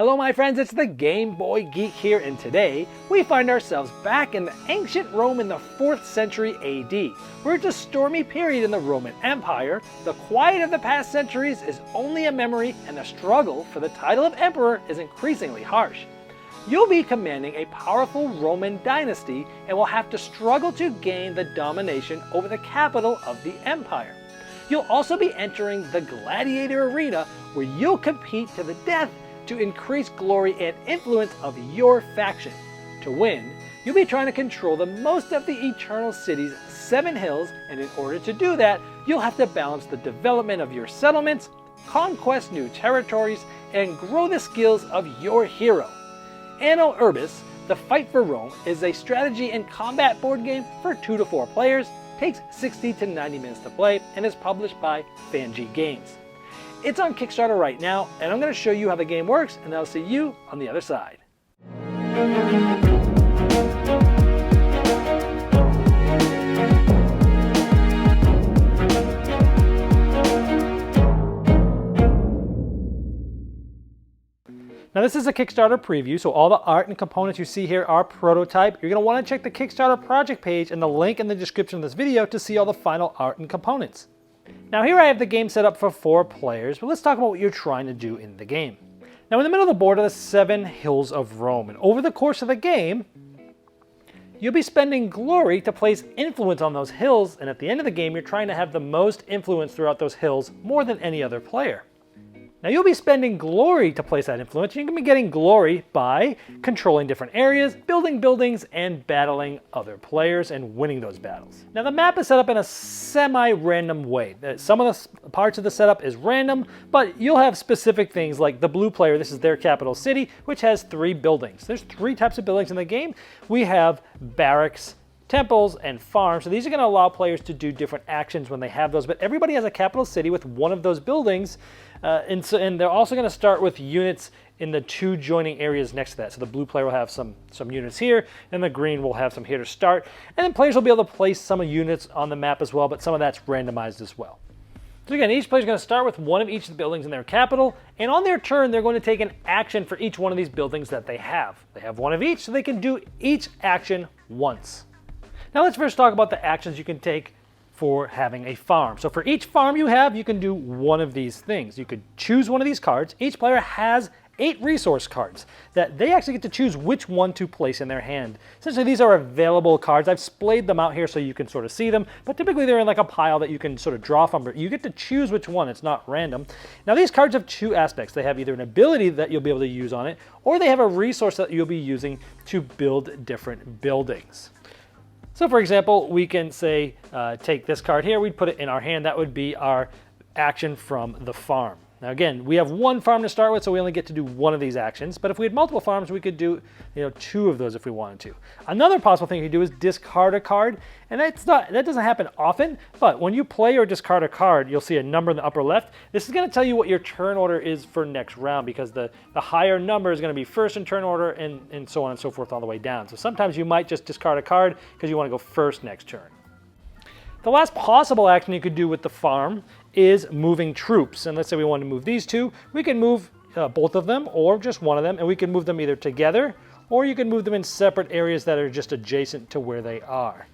Hello my friends, it's the Game Boy Geek here, and today we find ourselves back in the ancient Rome in the 4th century AD. We're at a stormy period in the Roman Empire. The quiet of the past centuries is only a memory, and the struggle for the title of emperor is increasingly harsh. You'll be commanding a powerful Roman dynasty and will have to struggle to gain the domination over the capital of the empire. You'll also be entering the gladiator arena, where you'll compete to the death to increase glory and influence of your faction. To win, you'll be trying to control the most of the Eternal City's 7 hills, and in order to do that, you'll have to balance the development of your settlements, conquest new territories, and grow the skills of your hero. Anno Urbis, The Fight for Rome, is a strategy and combat board game for 2 to 4 players, takes 60 to 90 minutes to play, and is published by Fangi Games. It's on Kickstarter right now, and I'm going to show you how the game works, and I'll see you on the other side. Now this is a Kickstarter preview, so all the art and components you see here are prototype. You're going to want to check the Kickstarter project page and the link in the description of this video to see all the final art and components. Now here I have the game set up for 4 players, but let's talk about what you're trying to do in the game. Now in the middle of the board are the 7 hills of Rome, and over the course of the game, you'll be spending glory to place influence on those hills, and at the end of the game you're trying to have the most influence throughout those hills more than any other player. Now you'll be spending glory to place that influence. You can be getting glory by controlling different areas, building buildings, and battling other players and winning those battles. Now the map is set up in a semi-random way. Some of the parts of the setup is random, but you'll have specific things like the blue player. This is their capital city, which has 3 buildings. There's 3 types of buildings in the game. We have barracks, temples, and farms. So these are going to allow players to do different actions when they have those, but everybody has a capital city with one of those buildings, and they're also going to start with units in the 2 joining areas next to that. So the blue player will have some units here, and the green will have some here to start, and then players will be able to place some units on the map as well, but some of that's randomized as well. So again, each player is going to start with one of each of the buildings in their capital, and on their turn they're going to take an action for each one of these buildings that they have. They have one of each, so they can do each action once. Now let's first talk about the actions you can take for having a farm. So for each farm you have, you can do one of these things. You could choose one of these cards. Each player has 8 resource cards that they actually get to choose which one to place in their hand. Essentially these are available cards. I've splayed them out here so you can sort of see them, but typically they're in like a pile that you can sort of draw from, but you get to choose which one. It's not random. Now these cards have 2 aspects. They have either an ability that you'll be able to use on it, or they have a resource that you'll be using to build different buildings. So for example, we can say, take this card here, we'd put it in our hand. That would be our action from the farm. Now again, we have 1 farm to start with, so we only get to do 1 of these actions. But if we had multiple farms, we could do 2 of those if we wanted to. Another possible thing you could do is discard a card, and that doesn't happen often, but when you play or discard a card, you'll see a number in the upper left. This is going to tell you what your turn order is for next round, because the higher number is going to be first in turn order, and so on and so forth all the way down. So sometimes you might just discard a card because you want to go first next turn. The last possible action you could do with the farm is moving troops. And let's say we want to move these 2. We can move both of them or just one of them, and we can move them either together, or you can move them in separate areas that are just adjacent to where they are.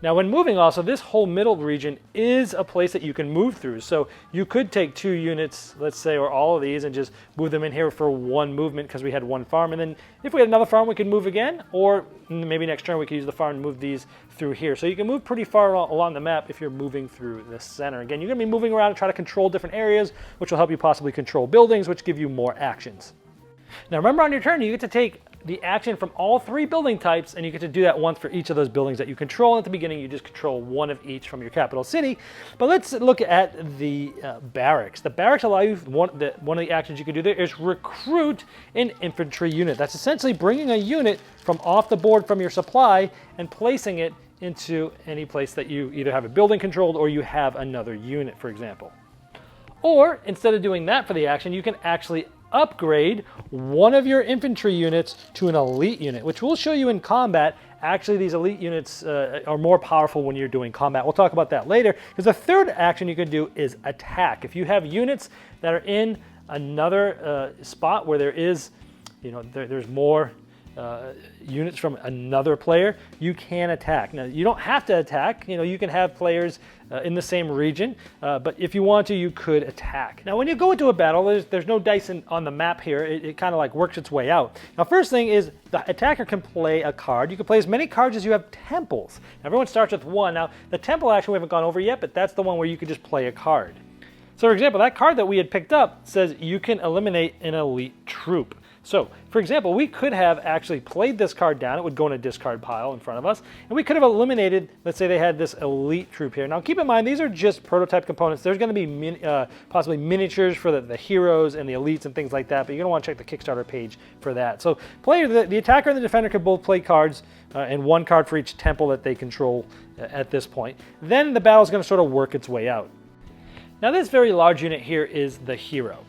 Now when moving also, this whole middle region is a place that you can move through. So you could take 2 units, let's say, or all of these, and just move them in here for 1 movement because we had 1 farm. And then if we had another farm, we could move again, or maybe next turn we could use the farm and move these through here. So you can move pretty far along the map if you're moving through the center. Again, you're going to be moving around and try to control different areas, which will help you possibly control buildings, which give you more actions. Now remember, on your turn you get to take the action from all 3 building types, and you get to do that once for each of those buildings that you control. At the beginning you just control 1 of each from your capital city. But let's look at the barracks. The barracks allow you, one of the actions you can do there is recruit an infantry unit. That's essentially bringing a unit from off the board from your supply and placing it into any place that you either have a building controlled or you have another unit, for example. Or instead of doing that for the action, you can actually upgrade one of your infantry units to an elite unit, which we'll show you in combat. Actually, these elite units are more powerful when you're doing combat. We'll talk about that later, because the third action you can do is attack. If you have units that are in another spot where there is, there's more units from another player, you can attack. Now, you don't have to attack. You can have players in the same region, but if you want to, you could attack. Now, when you go into a battle, there's no dice on the map here. It kind of like works its way out. Now, first thing is the attacker can play a card. You can play as many cards as you have temples. Now, everyone starts with one. Now, the temple action we haven't gone over yet, but that's the one where you could just play a card. So, for example, that card that we had picked up says you can eliminate an elite troop. So, for example, we could have actually played this card down. It would go in a discard pile in front of us. And we could have eliminated, let's say they had this elite troop here. Now, keep in mind, these are just prototype components. There's going to be possibly miniatures for the heroes and the elites and things like that, but you're going to want to check the Kickstarter page for that. So, the attacker and the defender could both play cards, and one card for each temple that they control at this point. Then the battle is going to sort of work its way out. Now, this very large unit here is the hero.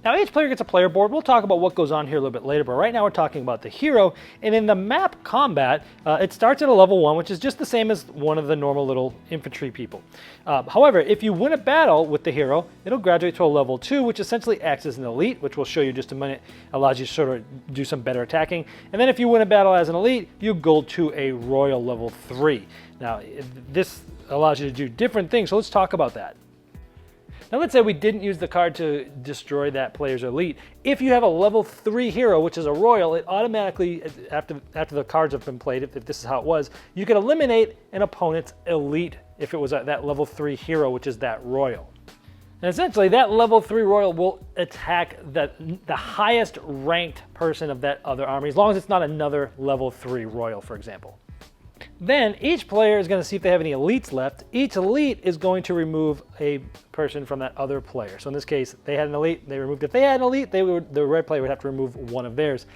Now, each player gets a player board. We'll talk about what goes on here a little bit later, but right now we're talking about the hero. And in the map combat, it starts at a level 1, which is just the same as one of the normal little infantry people. However, if you win a battle with the hero, it'll graduate to a level 2, which essentially acts as an elite, which we'll show you in just a minute, allows you to sort of do some better attacking. And then if you win a battle as an elite, you go to a royal level 3. Now, this allows you to do different things, so let's talk about that. Now, let's say we didn't use the card to destroy that player's elite. If you have a level 3 hero, which is a royal, it automatically, after the cards have been played, if this is how it was, you can eliminate an opponent's elite if it was that level 3 hero, which is that royal. And essentially, that level 3 royal will attack the highest ranked person of that other army, as long as it's not another level 3 royal, for example. Then each player is going to see if they have any elites left. Each elite is going to remove a person from that other player. So in this case, they had an elite, they removed. If they had an elite, the red player would have to remove one of theirs.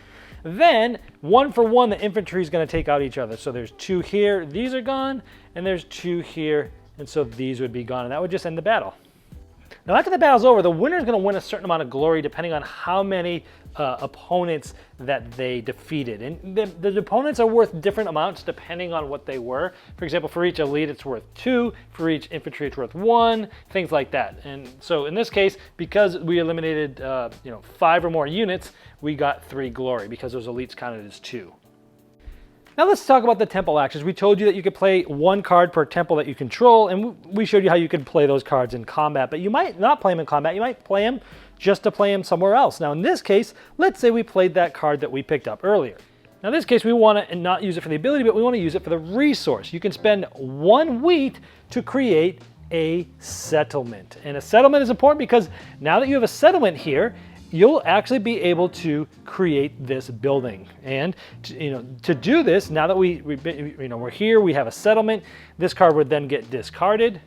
Then, one for one, the infantry is going to take out each other. So there's 2 here, these are gone, and there's 2 here, and so these would be gone, and that would just end the battle. Now, after the battle's over, the winner is going to win a certain amount of glory depending on how many opponents that they defeated. And the opponents are worth different amounts depending on what they were. For example, for each elite, it's worth 2. For each infantry, it's worth 1. Things like that. And so in this case, because we eliminated 5 or more units, we got 3 glory because those elites counted as 2. Now let's talk about the temple actions. We told you that you could play 1 card per temple that you control, and we showed you how you could play those cards in combat, but you might not play them in combat. You might play them just to play them somewhere else. Now in this case, let's say we played that card that we picked up earlier. Now in this case, we want to not use it for the ability, but we want to use it for the resource. You can spend 1 wheat to create a settlement. And a settlement is important because now that you have a settlement here, you'll actually be able to create this building. And to do this, now that we're here, we have a settlement, this card would then get discarded.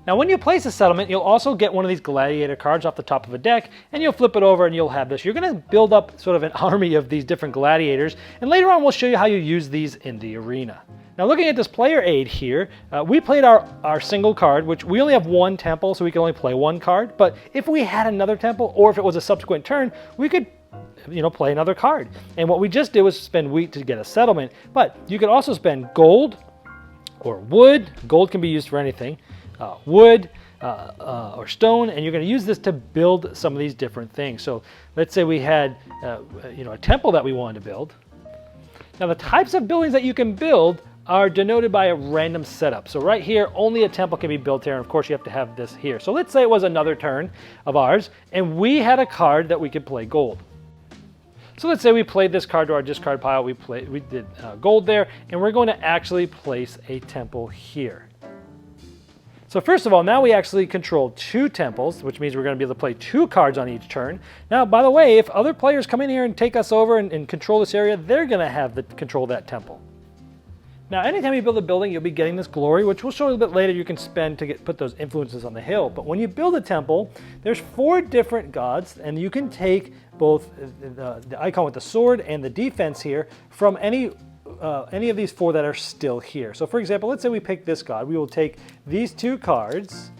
Now when you place a settlement, you'll also get one of these gladiator cards off the top of a deck, and you'll flip it over and you'll have this. You're going to build up sort of an army of these different gladiators, and later on we'll show you how you use these in the arena. Now looking at this player aid here, we played our single card, which we only have 1 temple, so we can only play 1 card. But if we had another temple, or if it was a subsequent turn, we could play another card. And what we just did was spend wheat to get a settlement. But you could also spend gold or wood. Gold can be used for anything. Wood or stone, and you're going to use this to build some of these different things. So let's say we had a temple that we wanted to build. Now the types of buildings that you can build are denoted by a random setup. So right here, only a temple can be built here, and of course you have to have this here. So let's say it was another turn of ours, and we had a card that we could play gold. So let's say we played this card to our discard pile, we did gold there, and we're going to actually place a temple here. So first of all, now we actually control 2 temples, which means we're going to be able to play 2 cards on each turn. Now, by the way, if other players come in here and take us over and control this area, they're going to have the control of that temple. Now, anytime you build a building, you'll be getting this glory, which we'll show you a bit later you can spend to put those influences on the hill. But when you build a temple, there's 4 different gods, and you can take both the icon with the sword and the defense here from any of these 4 that are still here. So for example, let's say we pick this god. We will take these 2 cards,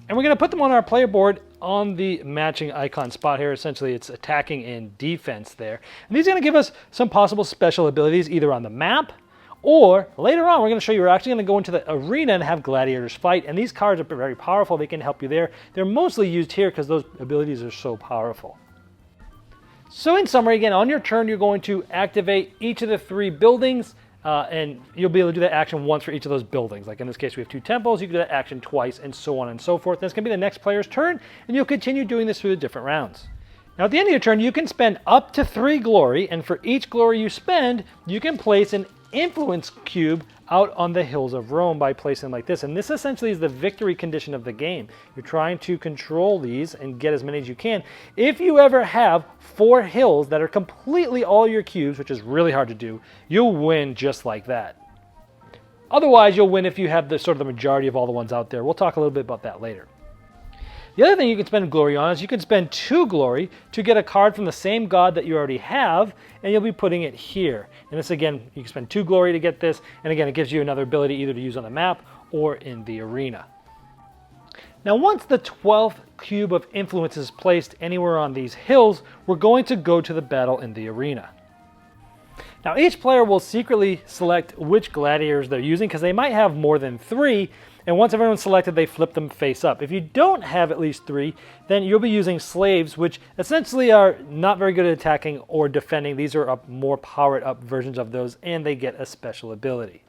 and we're going to put them on our player board on the matching icon spot here. Essentially, it's attacking and defense there. And these are going to give us some possible special abilities either on the map Or later on, we're going to show you, we're actually going to go into the arena and have gladiators fight. And these cards are very powerful. They can help you there. They're mostly used here because those abilities are so powerful. So in summary, again, on your turn, you're going to activate each of the 3 buildings. And you'll be able to do that action once for each of those buildings. Like in this case, we have 2 temples. You can do that action twice, and so on and so forth. That's going to be the next player's turn, and you'll continue doing this through the different rounds. Now, at the end of your turn, you can spend up to 3 glory, and for each glory you spend, you can place an influence cube out on the hills of Rome by placing like this. And this essentially is the victory condition of the game. You're trying to control these and get as many as you can. If you ever have 4 hills that are completely all your cubes, which is really hard to do, you'll win just like that. Otherwise, you'll win if you have the sort of the majority of all the ones out there. We'll talk a little bit about that later. The other thing you can spend glory on is you can spend 2 glory to get a card from the same god that you already have, and you'll be putting it here. And this, again, you can spend 2 glory to get this, and again, it gives you another ability either to use on the map or in the arena. Now, once the 12th cube of influence is placed anywhere on these hills, we're going to go to the battle in the arena. Now, each player will secretly select which gladiators they're using because they might have more than 3, and once everyone's selected, they flip them face up. If you don't have at least 3, then you'll be using slaves, which essentially are not very good at attacking or defending. These are more powered up versions of those, and they get a special ability.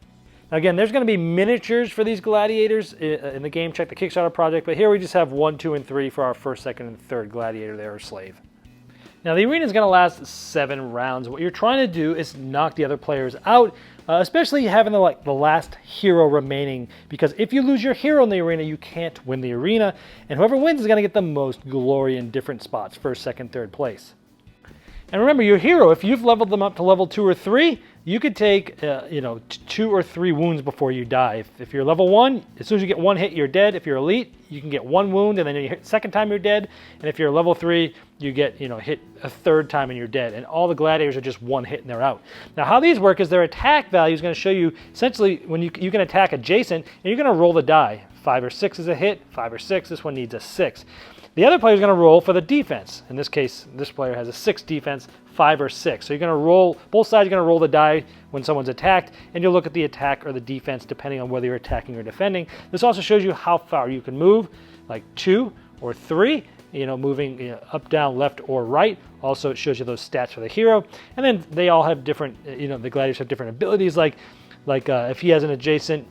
Now again, there's going to be miniatures for these gladiators in the game. Check the Kickstarter project, but here we just have 1, 2, and 3 for our first, second, and third gladiator there, or slave. Now the arena is going to last 7 rounds. What you're trying to do is knock the other players out, especially having the last hero remaining, because if you lose your hero in the arena, you can't win the arena, and whoever wins is going to get the most glory in different spots, first, second, third place. And remember, your hero, if you've leveled them up to level 2 or 3, you could take 2 or 3 wounds before you die. If you're level 1, as soon as you get 1 hit, you're dead. If you're elite, you can get 1 wound, and then you hit second time you're dead. And if you're level 3, you get hit a 3rd time and you're dead. And all the gladiators are just 1 hit and they're out. Now how these work is their attack value is going to show you essentially when you can attack adjacent, and you're going to roll the die. 5 or 6 is a hit, 5 or 6. This one needs a 6. The other player is going to roll for the defense. In this case, this player has a 6 defense, 5 or 6. So you're going to roll, both sides are going to roll the die when someone's attacked, and you'll look at the attack or the defense depending on whether you're attacking or defending. This also shows you how far you can move, like 2 or 3, moving up, down, left, or right. Also, it shows you those stats for the hero. And then they all have different, the gladiators have different abilities, like if he has an adjacent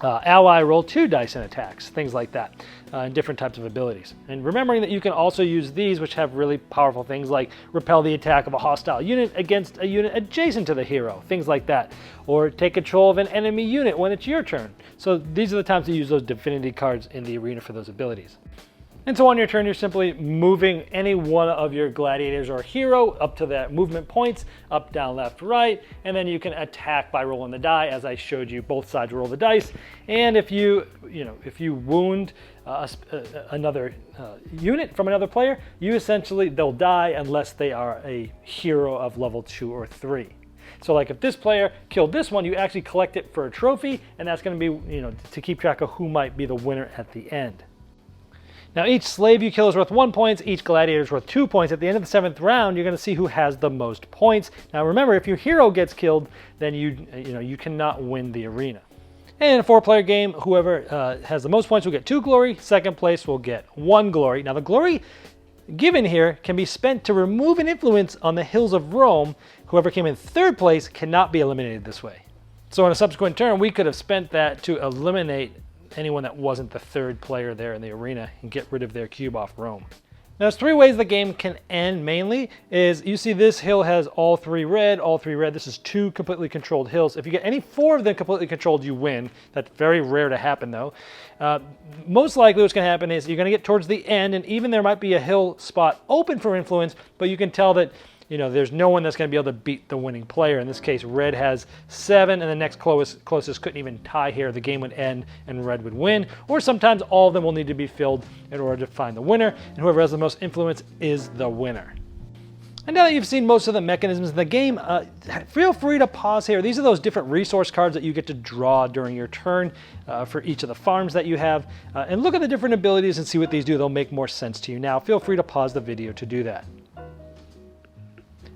ally, roll 2 dice in attacks, things like that, and different types of abilities. And remembering that you can also use these, which have really powerful things like repel the attack of a hostile unit against a unit adjacent to the hero, things like that, or take control of an enemy unit when it's your turn. So these are the times to use those divinity cards in the arena for those abilities. And so on your turn, you're simply moving any one of your gladiators or hero up to the movement points, up, down, left, right, and then you can attack by rolling the die. As I showed you, both sides roll the dice. And if you wound another unit from another player, they'll die unless they are a hero of level 2 or 3. So like if this player killed this one, you actually collect it for a trophy, and that's going to be, to keep track of who might be the winner at the end. Now each slave you kill is worth 1 point, each gladiator is worth 2 points. At the end of the 7th round, you're going to see who has the most points. Now remember, if your hero gets killed, then you cannot win the arena. And in a 4-player game, whoever has the most points will get 2 glory, second place will get 1 glory. Now the glory given here can be spent to remove an influence on the hills of Rome. Whoever came in 3rd place cannot be eliminated this way. So in a subsequent turn, we could have spent that to eliminate anyone that wasn't the 3rd player there in the arena and get rid of their cube off Rome. Now, there's 3 ways the game can end mainly. Is you see this hill has all 3 red, all 3 red. This is 2 completely controlled hills. If you get any 4 of them completely controlled, you win. That's very rare to happen though. Most likely what's going to happen is you're going to get towards the end, and even there might be a hill spot open for influence, but you can tell that there's no one that's going to be able to beat the winning player. In this case, red has 7, and the next closest couldn't even tie here. The game would end and red would win. Or sometimes all of them will need to be filled in order to find the winner, and whoever has the most influence is the winner. And now that you've seen most of the mechanisms in the game, feel free to pause here. These are those different resource cards that you get to draw during your turn for each of the farms that you have. And look at the different abilities and see what these do. They'll make more sense to you. Now, feel free to pause the video to do that.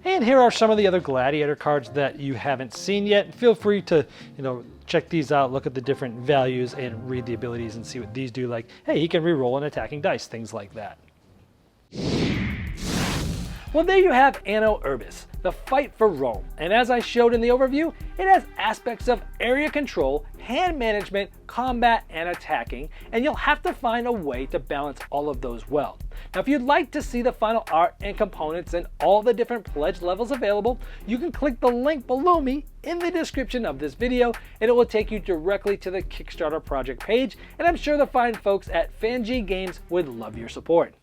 And here are some of the other gladiator cards that you haven't seen yet. Feel free to, check these out, look at the different values and read the abilities and see what these do. Like, hey, he can re-roll an attacking dice, things like that. Well, there you have Anno Urbis, the fight for Rome. And as I showed in the overview, it has aspects of area control, hand management, combat, and attacking, and you'll have to find a way to balance all of those well. Now, if you'd like to see the final art and components and all the different pledge levels available, you can click the link below me in the description of this video, and it will take you directly to the Kickstarter project page, and I'm sure the fine folks at FanG Games would love your support.